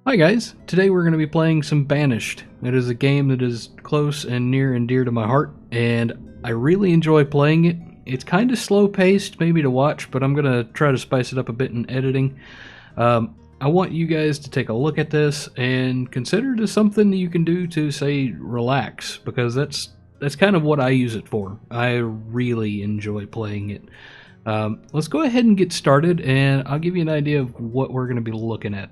Hi guys, today we're going to be playing some Banished. It is a game that is close and near and dear to my heart, and I really enjoy playing it. It's kind of slow paced maybe to watch, but I'm going to try to spice it up a bit in editing. I want you guys to take a look at this and consider it as something you can do to, say, relax, because that's kind of what I use it for. I really enjoy playing it. Let's go ahead and get started, and I'll give you an idea of what we're going to be looking at.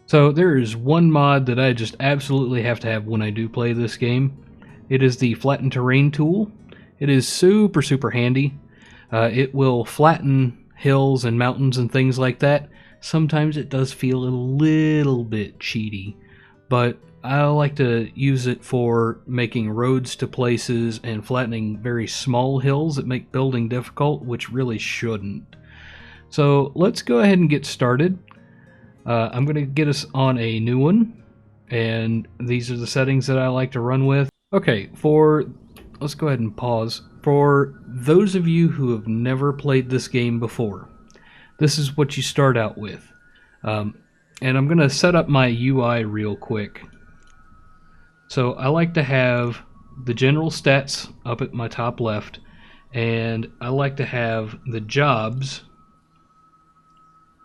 So there is one mod that I just absolutely have to have when I do play this game. It is the Flatten Terrain tool. It is super handy. It will flatten hills and mountains and things like that. Sometimes it does feel a little bit cheaty, but I like to use it for making roads to places and flattening very small hills that make building difficult, which really shouldn't. So let's go ahead and get started. I'm going to get us on a new one, and these are the settings that I like to run with. Okay, let's go ahead and pause. For those of you who have never played this game before, this is what you start out with. And I'm going to set up my UI real quick. So I like to have the general stats up at my top left, and I like to have the jobs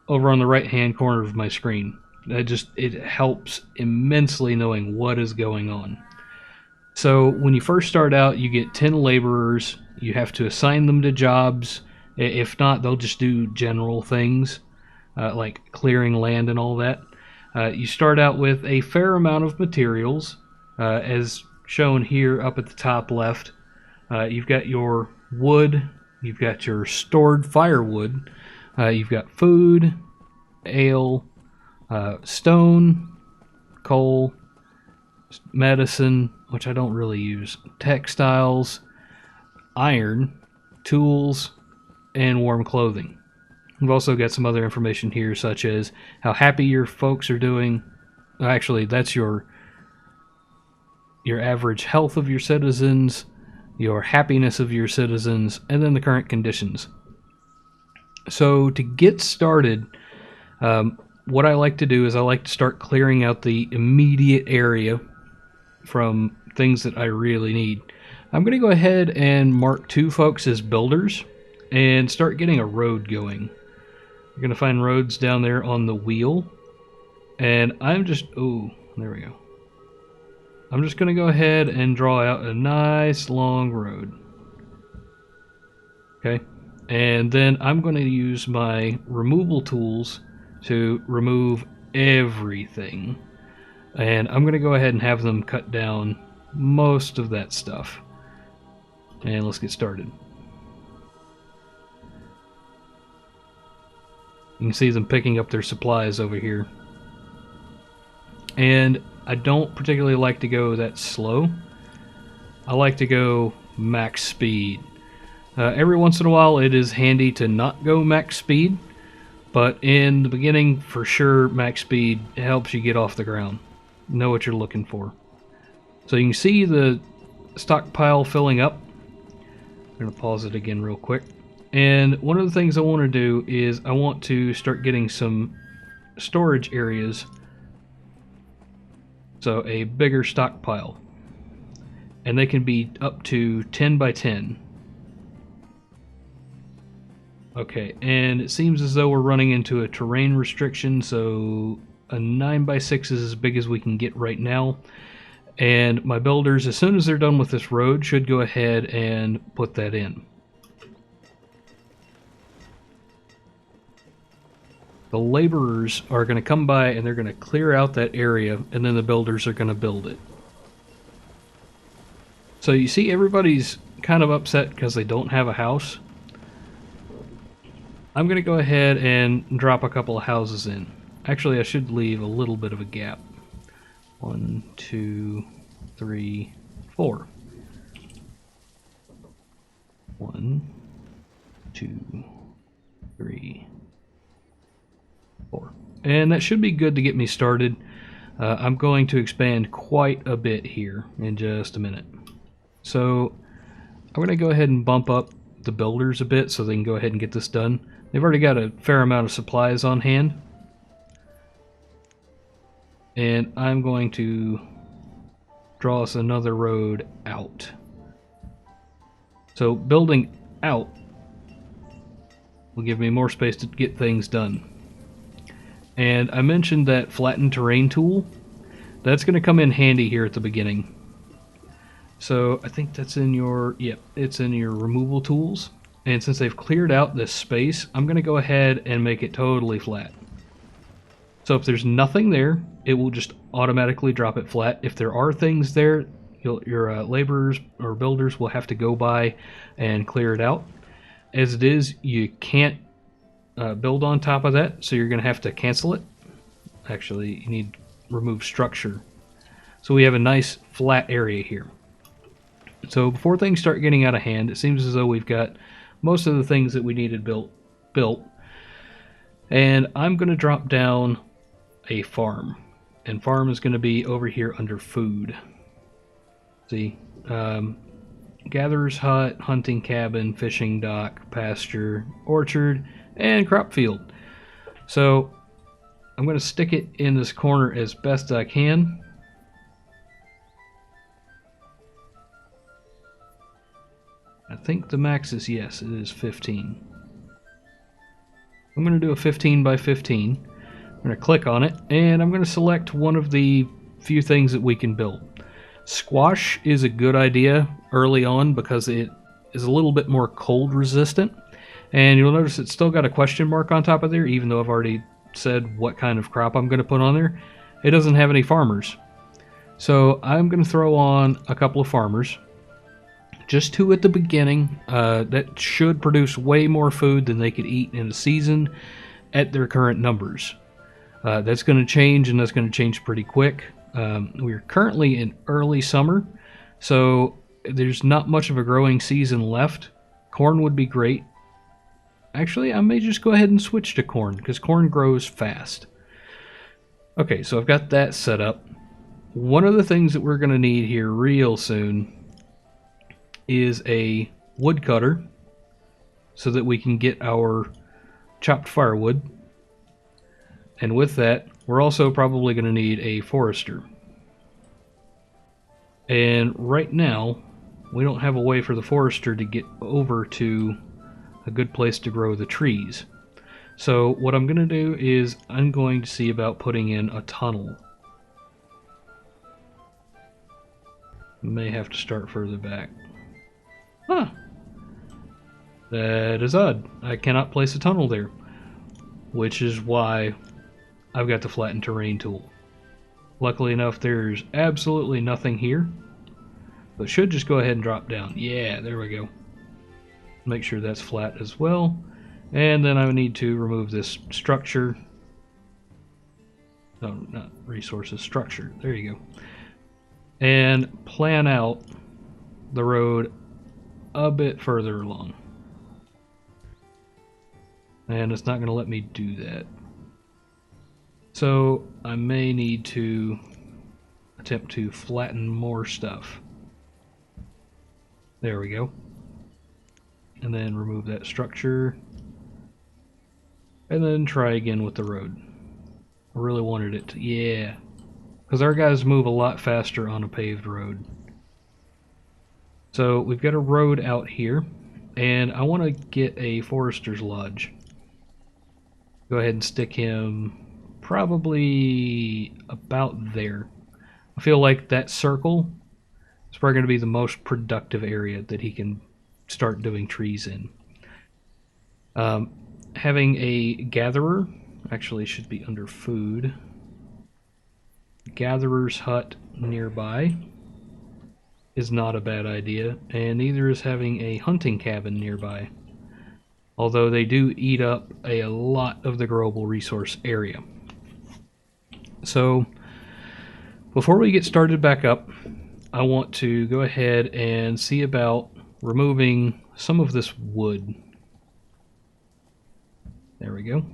over on the right hand corner of my screen. It helps immensely knowing what is going on. So when you first start out, you get 10 laborers. You have to assign them to jobs. If not, they'll just do general things like clearing land and all that. You start out with a fair amount of materials, as shown here up at the top left. You've got your wood, you've got your stored firewood, you've got food, ale, stone, coal, medicine, which I don't really use, textiles, iron, tools, and warm clothing. We've also got some other information here, such as how happy your folks are doing. Actually, that's your average health of your citizens, your happiness of your citizens, and then the current conditions. So to get started, what I like to do is I like to start clearing out the immediate area from things that I really need. I'm going to go ahead and mark 2 folks as builders and start getting a road going. You're going to find roads down there on the wheel, and there we go. I'm just going to go ahead and draw out a nice long road. Okay. And then I'm going to use my removal tools to remove everything. And I'm going to go ahead and have them cut down most of that stuff. And let's get started. You can see them picking up their supplies over here. And I don't particularly like to go that slow. I like to go max speed. Every once in a while it is handy to not go max speed, but in the beginning, for sure, max speed helps you get off the ground. Know what you're looking for. So you can see the stockpile filling up. I'm going to pause it again real quick. And one of the things I want to do is I want to start getting some storage areas. So a bigger stockpile. And they can be up to 10 by 10. Okay, and it seems as though we're running into a terrain restriction, so a 9x6 is as big as we can get right now. And my builders, as soon as they're done with this road, should go ahead and put that in. The laborers are going to come by and they're going to clear out that area, and then the builders are going to build it. So you see everybody's kind of upset because they don't have a house. I'm going to go ahead and drop a couple of houses in. Actually, I should leave a little bit of a gap. 1, 2, 3, 4. 1, 2, 3, 4. And that should be good to get me started. I'm going to expand quite a bit here in just a minute. So I'm going to go ahead and bump up the builders a bit so they can go ahead and get this done. They've already got a fair amount of supplies on hand. And I'm going to draw us another road out. So building out will give me more space to get things done. And I mentioned that flattened terrain tool. That's going to come in handy here at the beginning. So I think that's in your, yep, it's in your removal tools. And since they've cleared out this space, I'm going to go ahead and make it totally flat. So if there's nothing there, it will just automatically drop it flat. If there are things there, your laborers or builders will have to go by and clear it out. As it is, you can't build on top of that, so you're going to have to cancel it. Actually, you need to remove structure. So we have a nice flat area here. So before things start getting out of hand, it seems as though we've got most of the things that we needed built. And I'm going to drop down a farm. And farm is going to be over here under food. See, gatherer's hut, hunting cabin, fishing dock, pasture, orchard, and crop field. So I'm going to stick it in this corner as best I can. I think the max is, yes, it is 15. I'm going to do a 15 by 15. I'm going to click on it, and I'm going to select one of the few things that we can build. Squash is a good idea early on because it is a little bit more cold resistant. And you'll notice it's still got a question mark on top of there, even though I've already said what kind of crop I'm going to put on there. It doesn't have any farmers. So I'm going to throw on a couple of farmers. Just 2 at the beginning. That should produce way more food than they could eat in a season at their current numbers. That's going to change, and that's going to change pretty quick. We're currently in early summer, so there's not much of a growing season left. Corn would be great. Actually, I may just go ahead and switch to corn, because corn grows fast. Okay, so I've got that set up. One of the things that we're going to need here real soon is a woodcutter, so that we can get our chopped firewood. And with that, we're also probably going to need a forester. And right now, we don't have a way for the forester to get over to a good place to grow the trees. So what I'm going to do is I'm going to see about putting in a tunnel. May have to start further back. Huh. That is odd. I cannot place a tunnel there. Which is why I've got the flatten terrain tool. Luckily enough, there's absolutely nothing here. But should just go ahead and drop down. Yeah, there we go. Make sure that's flat as well. And then I need to remove this structure. No, not resources, structure. There you go. And plan out the road a bit further along. And it's not going to let me do that. So I may need to attempt to flatten more stuff. There we go. And then remove that structure. And then try again with the road. I really wanted it to, yeah. Because our guys move a lot faster on a paved road. So we've got a road out here. And I want to get a forester's lodge. Go ahead and stick him probably about there. I feel like that circle is probably going to be the most productive area that he can start doing trees in. Having a gatherer actually should be under food. Gatherer's hut nearby is not a bad idea, and neither is having a hunting cabin nearby. Although they do eat up a lot of the growable resource area. So, before we get started back up, I want to go ahead and see about removing some of this wood. There we go.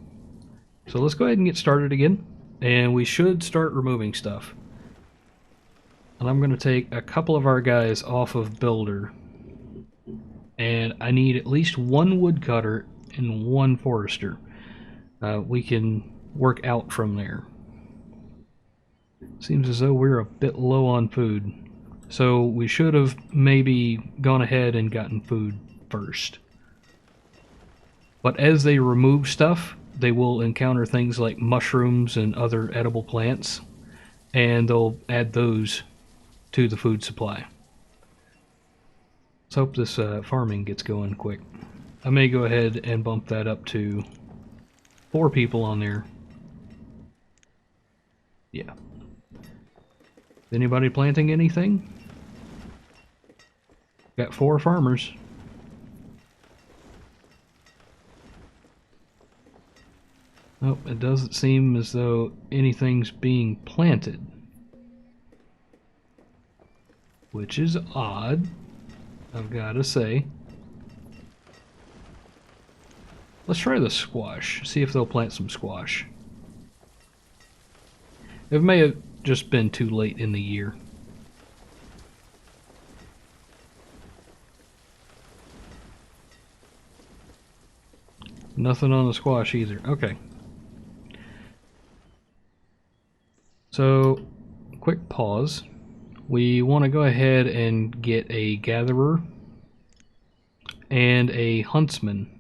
So let's go ahead and get started again, and we should start removing stuff. And I'm going to take a couple of our guys off of Builder. And I need at least one woodcutter and one forester. We can work out from there. Seems as though we're a bit low on food. So we should have maybe gone ahead and gotten food first. But as they remove stuff, they will encounter things like mushrooms and other edible plants, and they'll add those to the food supply. Let's hope this farming gets going quick. I may go ahead and bump that up to 4 people on there. Yeah. Anybody planting anything? Got 4 farmers. Nope, it doesn't seem as though anything's being planted. Which is odd, I've got to say. Let's try the squash, see if they'll plant some squash. It may have just been too late in the year. Nothing on the squash either. Okay. So, quick pause. We want to go ahead and get a gatherer and a huntsman.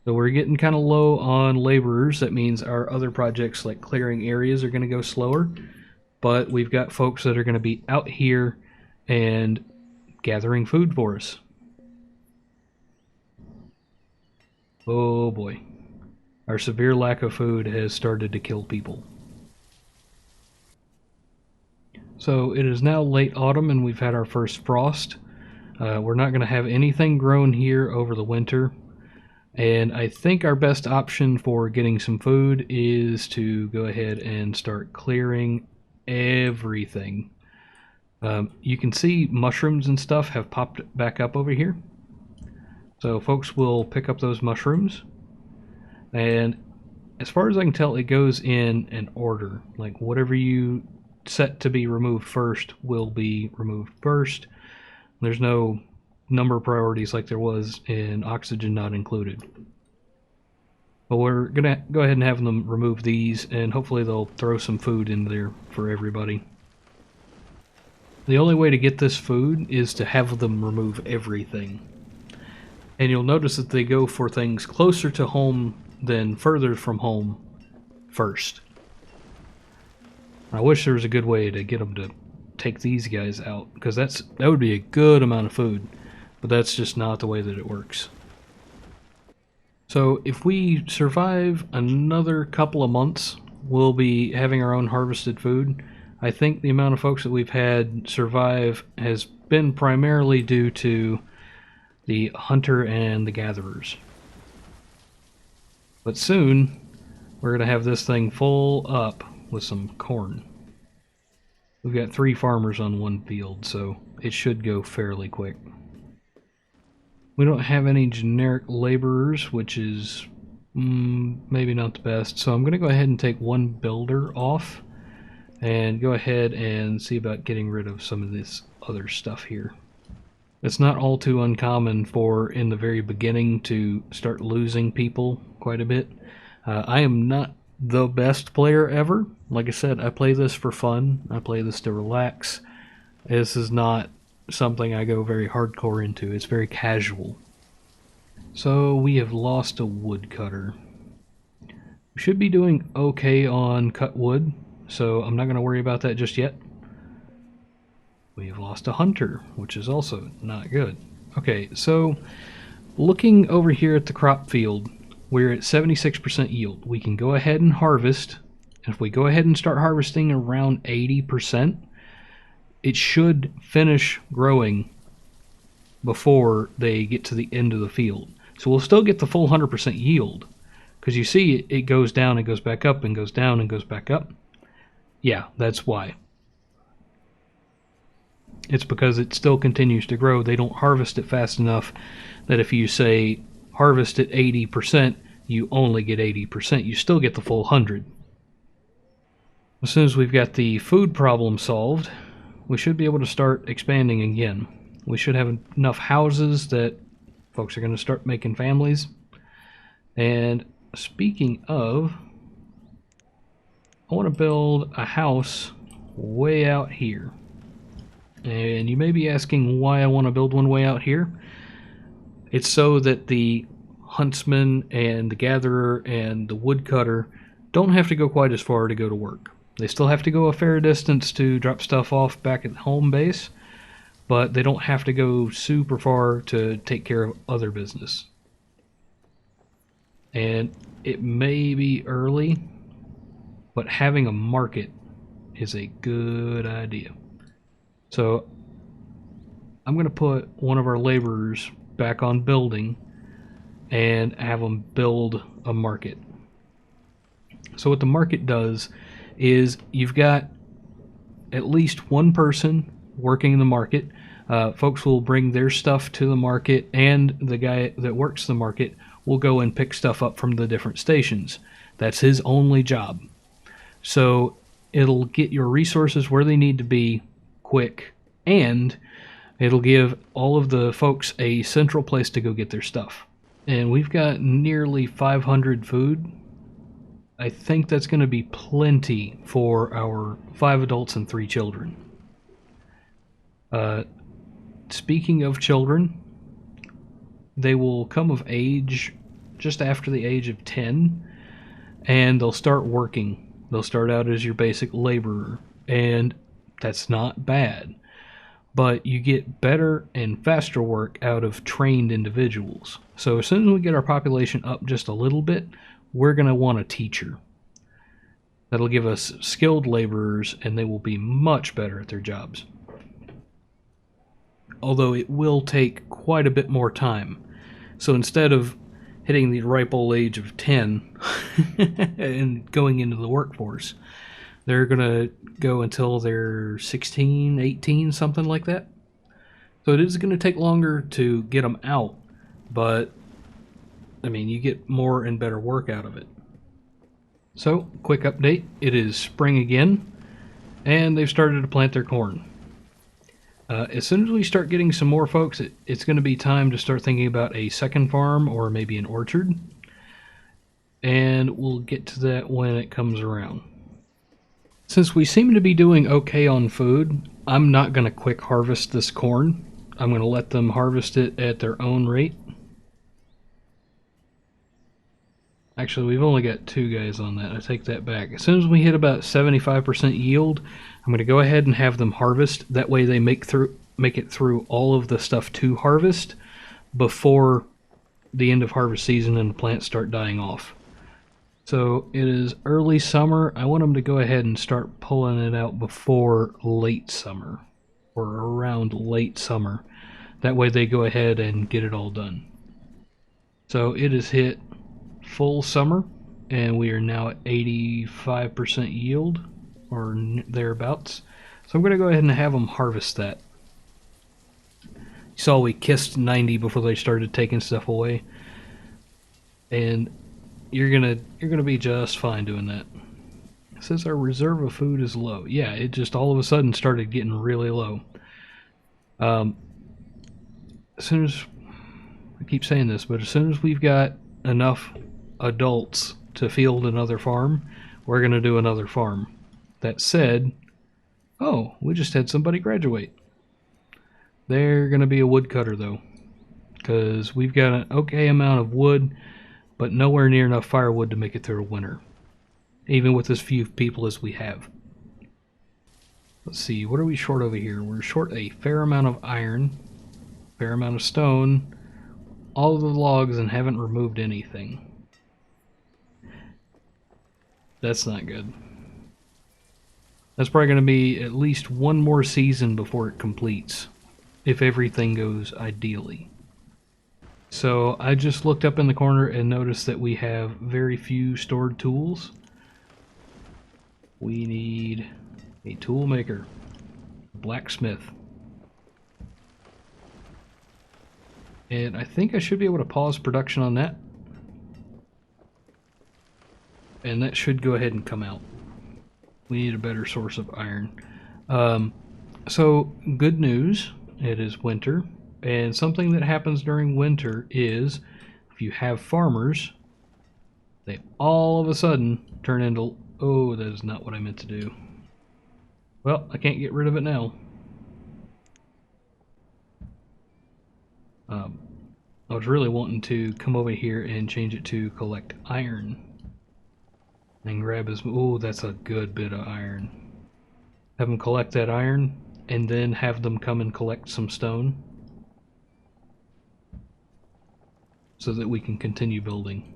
So we're getting kind of low on laborers. That means our other projects like clearing areas are going to go slower. But we've got folks that are going to be out here and gathering food for us. Oh boy. Our severe lack of food has started to kill people. So it is now late autumn and we've had our first frost. We're not going to have anything grown here over the winter. And I think our best option for getting some food is to go ahead and start clearing everything. You can see mushrooms and stuff have popped back up over here. So folks will pick up those mushrooms. And as far as I can tell, it goes in an order. Like whatever you set to be removed first will be removed first. There's no number priorities like there was in oxygen not included. But we're gonna go ahead and have them remove these, and hopefully they'll throw some food in there for everybody. The only way to get this food is to have them remove everything. And you'll notice that they go for things closer to home than further from home first. I wish there was a good way to get them to take these guys out, because that would be a good amount of food. But that's just not the way that it works. So if we survive another couple of months, we'll be having our own harvested food. I think the amount of folks that we've had survive has been primarily due to the hunter and the gatherers. But soon, we're going to have this thing full up with some corn. We've got 3 farmers on one field, so it should go fairly quick. We don't have any generic laborers, which is maybe not the best. So I'm going to go ahead and take 1 builder off and go ahead and see about getting rid of some of this other stuff here. It's not all too uncommon for in the very beginning to start losing people quite a bit. I am not the best player ever. Like I said, I play this for fun. I play this to relax. This is not something I go very hardcore into. It's very casual. So we have lost a woodcutter. We should be doing okay on cut wood, so I'm not going to worry about that just yet. We have lost a hunter, which is also not good. Okay, so looking over here at the crop field, we're at 76% yield. We can go ahead and harvest. And if we go ahead and start harvesting around 80%, it should finish growing before they get to the end of the field. So we'll still get the full 100% yield. Because you see it goes down and goes back up and goes down and goes back up. Yeah, that's why. It's because it still continues to grow. They don't harvest it fast enough that if you say harvest at 80%, you only get 80%. You still get the full 100. As soon as we've got the food problem solved, we should be able to start expanding again. We should have enough houses that folks are going to start making families. And speaking of, I I want to build a house way out here. And you may be asking why I want to build one way out here. It's so that the huntsman and the gatherer and the woodcutter don't have to go quite as far to go to work. They still have to go a fair distance to drop stuff off back at home base, but they don't have to go super far to take care of other business. And it may be early, but having a market is a good idea. So I'm going to put one of our laborers back on building and have them build a market. So what the market does is you've got at least one person working the market. Folks will bring their stuff to the market, and the guy that works the market will go and pick stuff up from the different stations. That's his only job. So it'll get your resources where they need to be quick, and it'll give all of the folks a central place to go get their stuff. And we've got nearly 500 food. I think that's going to be plenty for our 5 adults and 3 children. Speaking of children, they will come of age just after the age of 10, and they'll start working. They'll start out as your basic laborer, and that's not bad. But you get better and faster work out of trained individuals. So as soon as we get our population up just a little bit, we're going to want a teacher. That'll give us skilled laborers, and they will be much better at their jobs. Although it will take quite a bit more time. So instead of hitting the ripe old age of 10 and going into the workforce, they're going to go until they're 16, 18, something like that. So it is going to take longer to get them out, but I mean, you get more and better work out of it. So, quick update, it is spring again, and they've started to plant their corn. As soon as we start getting some more folks, it's going to be time to start thinking about a second farm or maybe an orchard, and we'll get to that when it comes around. Since we seem to be doing okay on food, I'm not going to quick harvest this corn. I'm going to let them harvest it at their own rate. Actually, we've only got 2 guys on that. I take that back. As soon as we hit about 75% yield, I'm going to go ahead and have them harvest. That way they make it through all of the stuff to harvest before the end of harvest season and the plants start dying off. So it is early summer. I want them to go ahead and start pulling it out before late summer, or around late summer. That way they go ahead and get it all done. So it has hit full summer, and we are now at 85% yield, or thereabouts. So I'm going to go ahead and have them harvest that. You saw we kissed 90 before they started taking stuff away, and you're gonna be just fine doing that. It says our reserve of food is low. Yeah, it just all of a sudden started getting really low. As soon as, I keep saying this, but as soon as we've got enough adults to field another farm, we're going to do another farm. That said, oh, we just had somebody graduate. They're going to be a woodcutter though, because we've got an okay amount of wood, but nowhere near enough firewood to make it through a winter, even with as few people as we have. Let's see, what are we short over here? We're short a fair amount of iron, fair amount of stone, all of the logs, and haven't removed anything. That's not good. That's probably going to be at least one more season before it completes, if everything goes ideally. So I just looked up in the corner and noticed that we have very few stored tools. We need a tool maker, a blacksmith. And I think I should be able to pause production on that. And that should go ahead and come out. We need a better source of iron. So good news, it is winter. And something that happens during winter is if you have farmers, they all of a sudden turn into Oh, that is not what I meant to do. Well, I can't get rid of it now. I was really wanting to come over here and change it to collect iron. And grab his... Oh, that's a good bit of iron. Have them collect that iron, and then have them come and collect some stone. So that we can continue building.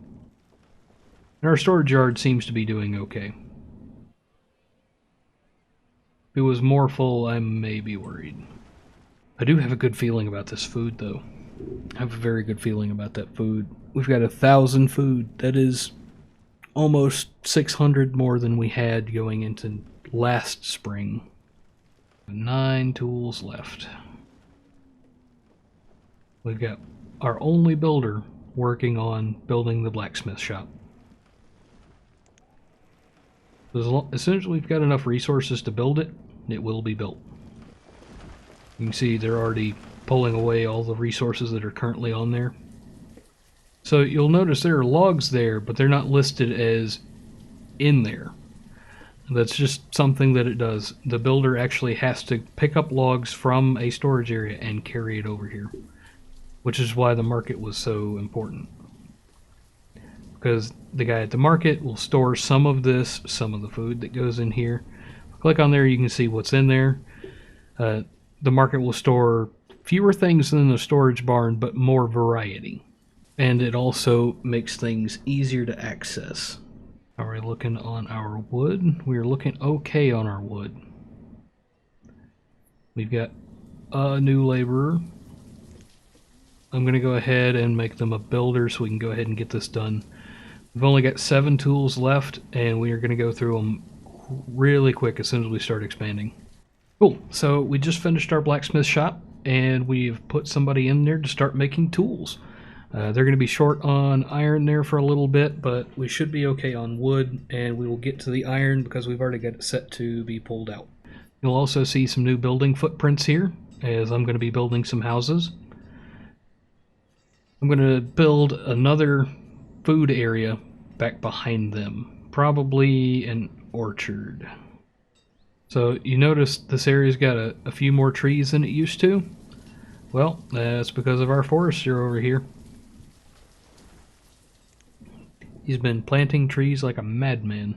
And our storage yard seems to be doing okay. If it was more full, I may be worried. I do have a good feeling about this food, though. I have a very good feeling about that food. We've got 1,000 food. That is almost 600 more than we had going into last spring. 9 tools left. We've got our only builder working on building the blacksmith shop. As soon as we've got enough resources to build it, it will be built. You can see they're already pulling away all the resources that are currently on there. So you'll notice there are logs there, but they're not listed as in there. That's just something that it does. The builder actually has to pick up logs from a storage area and carry it over here, which is why the market was so important. Because the guy at the market will store some of this, some of the food that goes in here. Click on there, you can see what's in there. The market will store fewer things than the storage barn, but more variety. And it also makes things easier to access. Are we looking on our wood? We're looking okay on our wood. We've got a new laborer. I'm going to go ahead and make them a builder so we can go ahead and get this done. We've only got 7 tools left, and we are going to go through them really quick as soon as we start expanding. Cool, so we just finished our blacksmith shop, and we've put somebody in there to start making tools. They're going to be short on iron there for a little bit, but we should be okay on wood, and we will get to the iron because we've already got it set to be pulled out. You'll also see some new building footprints here, as I'm going to be building some houses. I'm going to build another food area back behind them, probably an orchard. So you notice this area's got a few more trees than it used to? Well, that's because of our forester over here. He's been planting trees like a madman.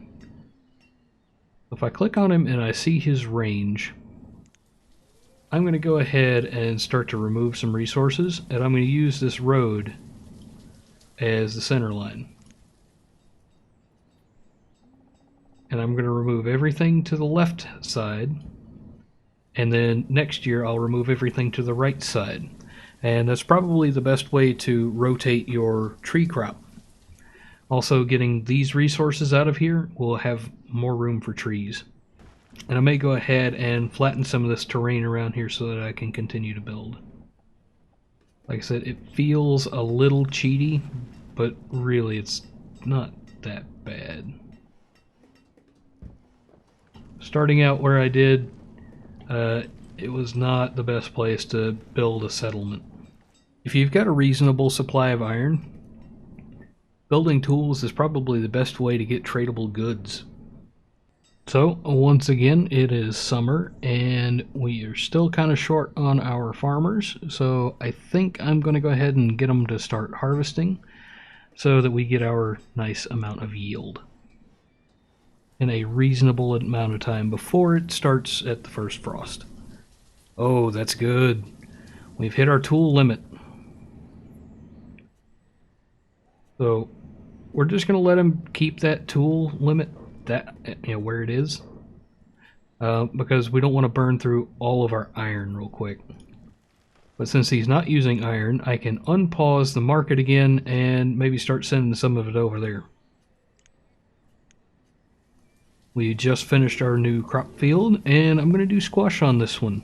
If I click on him and I see his range, I'm going to go ahead and start to remove some resources, and I'm going to use this road as the center line. And I'm going to remove everything to the left side, and then next year I'll remove everything to the right side. And that's probably the best way to rotate your tree crop. Also, getting these resources out of here will have more room for trees. And I may go ahead and flatten some of this terrain around here so that I can continue to build. Like I said, it feels a little cheaty, but really it's not that bad. Starting out where I did, it was not the best place to build a settlement. If you've got a reasonable supply of iron, building tools is probably the best way to get tradable goods. So, once again, it is summer, and we are still kind of short on our farmers, so I think I'm going to go ahead and get them to start harvesting so that we get our nice amount of yield in a reasonable amount of time before it starts at the first frost. Oh, that's good. We've hit our tool limit. So we're just going to let him keep that tool limit where it is, because we don't want to burn through all of our iron real quick. But since he's not using iron, I can unpause the market again and maybe start sending some of it over there. We just finished our new crop field, and I'm going to do squash on this one.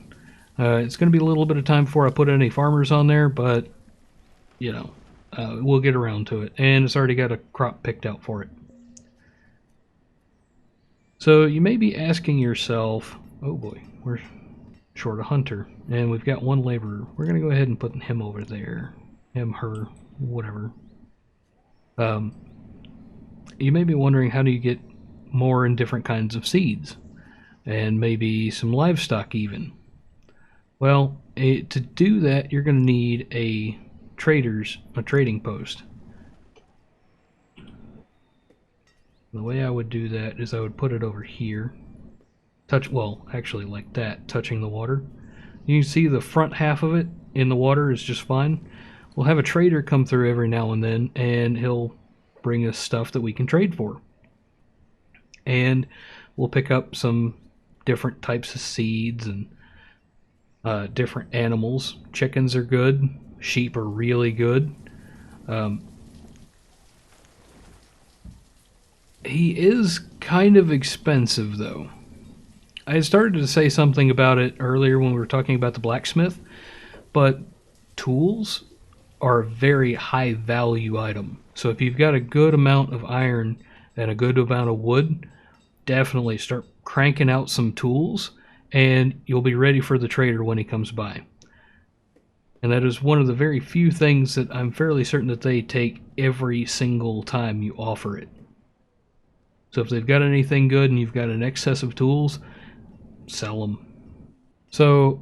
It's going to be a little bit of time before I put any farmers on there, but, you know, we'll get around to it. And it's already got a crop picked out for it. So you may be asking yourself, oh boy, we're short a hunter, and we've got one laborer. We're going to go ahead and put him over there. Him, her, whatever. You may be wondering, how do you get more and different kinds of seeds, and maybe some livestock even. Well, to do that, you're going to need a trading post. The way I would do that is I would put it over here. Actually like that, touching the water. You can see the front half of it in the water is just fine. We'll have a trader come through every now and then, and he'll bring us stuff that we can trade for. And we'll pick up some different types of seeds and different animals. Chickens are good. Sheep are really good. He is kind of expensive, though. I started to say something about it earlier when we were talking about the blacksmith, but tools are a very high value item. So if you've got a good amount of iron and a good amount of wood, definitely start cranking out some tools, and you'll be ready for the trader when he comes by. And that is one of the very few things that I'm fairly certain that they take every single time you offer it. So if they've got anything good and you've got an excess of tools, sell them. So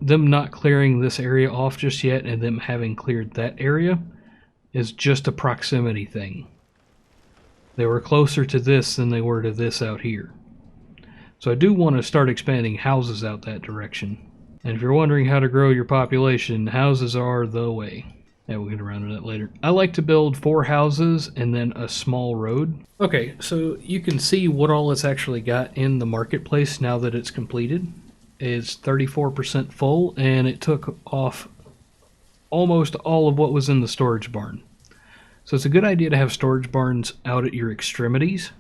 them not clearing this area off just yet and them having cleared that area is just a proximity thing. They were closer to this than they were to this out here. So I do want to start expanding houses out that direction. And if you're wondering how to grow your population, houses are the way. Yeah, we'll get around to that later. I like to build 4 houses and then a small road. Okay, so you can see what all it's actually got in the marketplace now that it's completed. It's 34% full, and it took off almost all of what was in the storage barn. So it's a good idea to have storage barns out at your extremities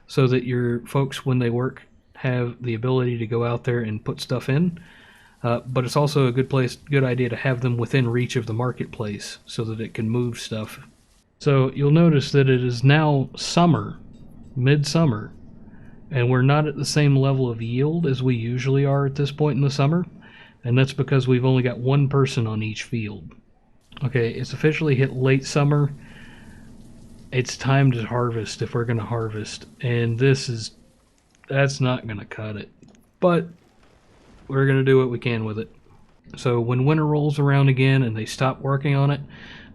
so that your folks, when they work, have the ability to go out there and put stuff in. But it's also a good idea to have them within reach of the marketplace so that it can move stuff. So you'll notice that it is now summer, midsummer, and we're not at the same level of yield as we usually are at this point in the summer, and that's because we've only got one person on each field. Okay, it's officially hit late summer. It's time to harvest if we're going to harvest, and that's not going to cut it. But we're going to do what we can with it. So when winter rolls around again and they stop working on it,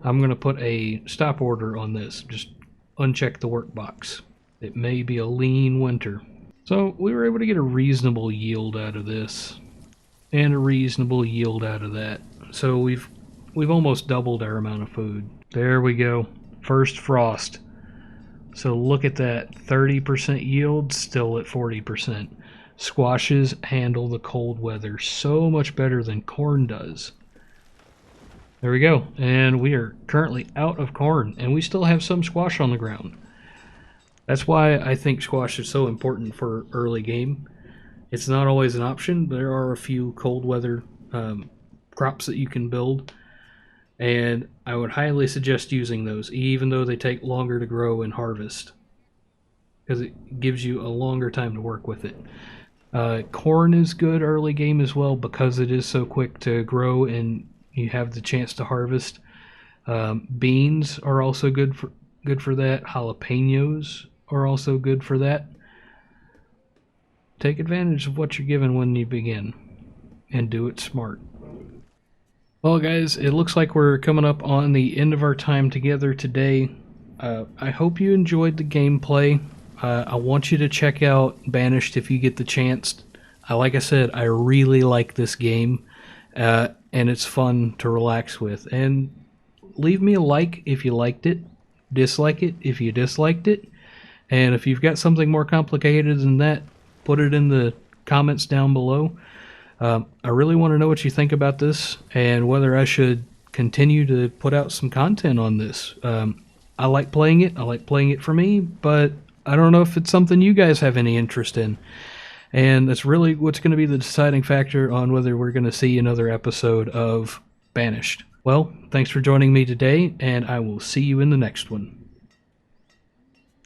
I'm going to put a stop order on this. Just uncheck the workbox. It may be a lean winter. So we were able to get a reasonable yield out of this and a reasonable yield out of that. So we've almost doubled our amount of food. There we go. First frost. So look at that. 30% yield, still at 40%. Squashes handle the cold weather so much better than corn does. There we go. And we are currently out of corn, and we still have some squash on the ground. That's why I think squash is so important for early game. It's not always an option. There are a few cold weather crops that you can build, and I would highly suggest using those, even though they take longer to grow and harvest, because it gives you a longer time to work with it. Corn is good early game as well because it is so quick to grow and you have the chance to harvest. Beans are also good for that. Jalapenos are also good for that. Take advantage of what you're given when you begin and do it smart. Well, guys, it looks like we're coming up on the end of our time together today. I hope you enjoyed the gameplay. I want you to check out Banished if you get the chance. Like I said, I really like this game, and it's fun to relax with. And leave me a like if you liked it, dislike it if you disliked it, and if you've got something more complicated than that, put it in the comments down below. I really want to know what you think about this and whether I should continue to put out some content on this. I like playing it. I like playing it for me, but I don't know if it's something you guys have any interest in. And that's really what's going to be the deciding factor on whether we're going to see another episode of Banished. Well, thanks for joining me today, and I will see you in the next one.